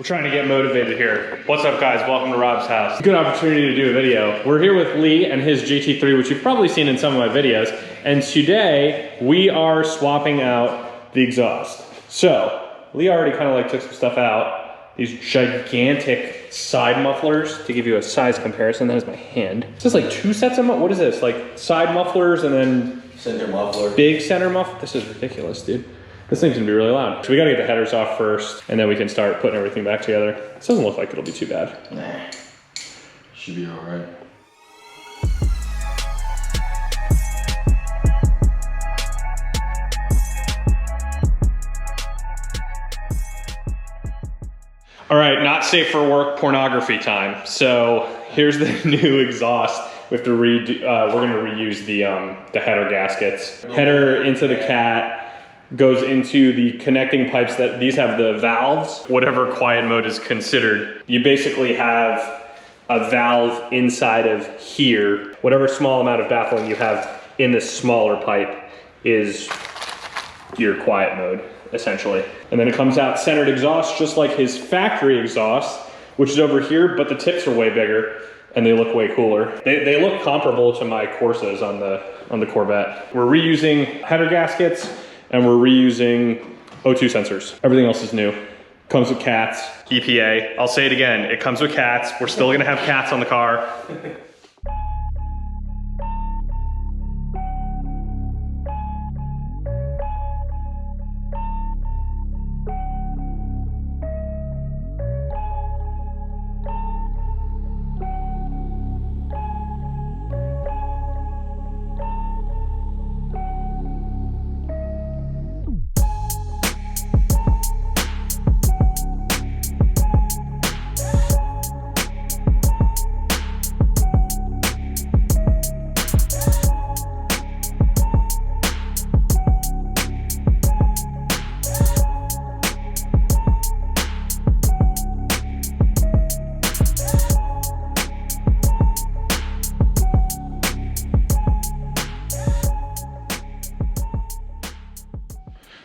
We're trying to get motivated here. What's up, guys? Welcome to Rob's house. Good opportunity to do a video. We're here with Lee and his GT3, which you've probably seen in some of my videos. And today we are swapping out the exhaust. So Lee already kind of like took some stuff out. These gigantic side mufflers. To give you a size comparison, that is my hand. Is this like two sets of what is this? Like side mufflers and then center muffler. Big center muffler. This is ridiculous, dude. This thing's gonna be really loud. So we gotta get the headers off first, and then we can start putting everything back together. This doesn't look like it'll be too bad. Nah, should be all right. All right, not safe for work pornography time. So here's the new exhaust. We have to redo, we're gonna reuse the header gaskets. Header into the cat, goes into the connecting pipes that these have the valves, whatever quiet mode is considered. You basically have a valve inside of here. Whatever small amount of baffling you have in this smaller pipe is your quiet mode, essentially. And then it comes out centered exhaust, just like his factory exhaust, which is over here, but the tips are way bigger and they look way cooler. They look comparable to my Corsas on the Corvette. We're reusing header gaskets, and we're reusing O2 sensors. Everything else is new. Comes with cats, EPA. I'll say it again, it comes with cats. We're still gonna have cats on the car.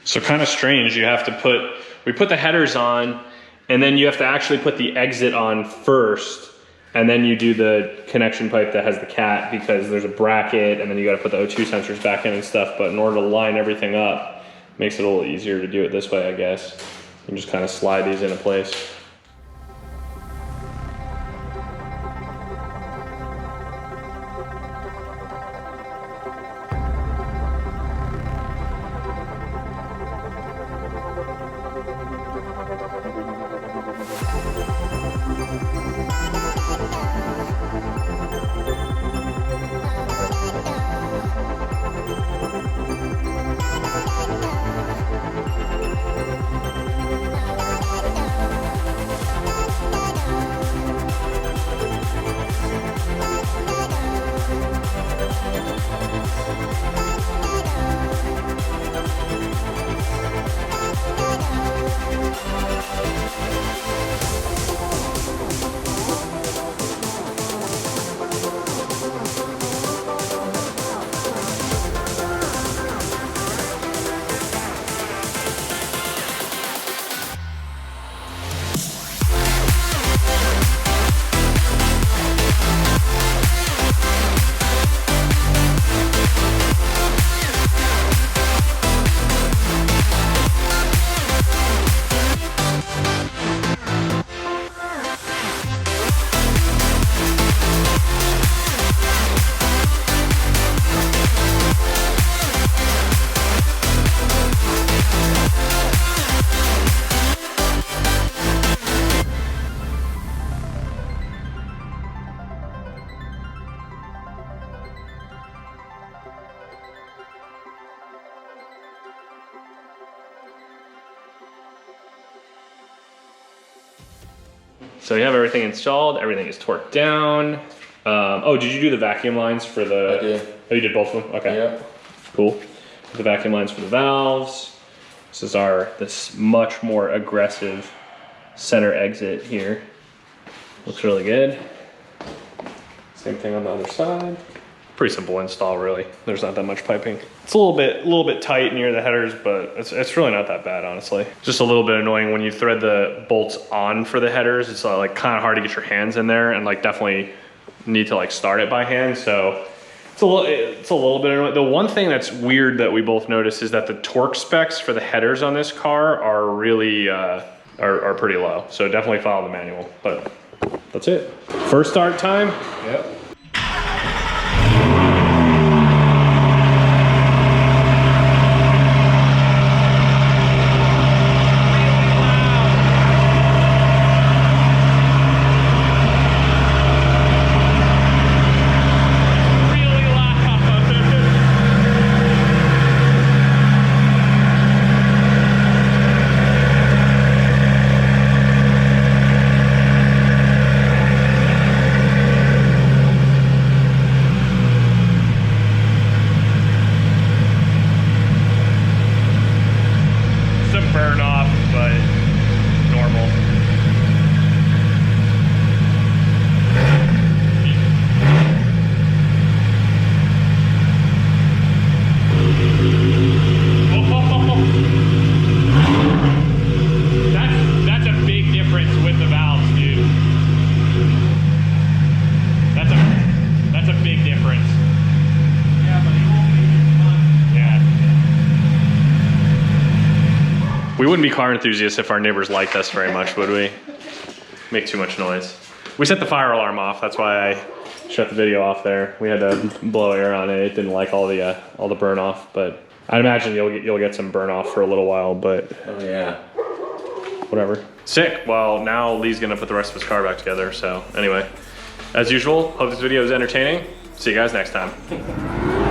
So kind of strange, you have to we put the headers on, and then you have to actually put the exit on first, and then you do the connection pipe that has the cat, because there's a bracket, and then you gotta put the O2 sensors back in and stuff. But in order to line everything up, it makes it a little easier to do it this way, I guess. You can just kind of slide these into place. So you have everything installed, everything is torqued down. Oh, did you do the vacuum lines for the... I did. Oh, you did both of them? Okay. Yeah. Cool. The vacuum lines for the valves. This is this much more aggressive center exit here. Looks really good. Same thing on the other side. Pretty simple install, really. There's not that much piping. It's a little bit tight near the headers, but it's really not that bad, honestly. Just a little bit annoying when you thread the bolts on for the headers. It's like kind of hard to get your hands in there, and like definitely need to like start it by hand. So it's a little bit annoying. The one thing that's weird that we both noticed is that the torque specs for the headers on this car are really are pretty low. So definitely follow the manual. But that's it. First start time. Yep. Burn off, but normal. That's a big difference with the valves, dude. That's a big difference. Yeah, but it won't be fun. Yeah. We wouldn't be car enthusiasts if our neighbors liked us very much, would we? Make too much noise. We set the fire alarm off. That's why I shut the video off there. We had to blow air on it. It didn't like all the burn off, but I'd imagine you'll get some burn off for a little while. But Oh yeah. whatever. Sick. Well, now Lee's gonna put the rest of his car back together. So anyway, as usual, hope this video is entertaining. See you guys next time.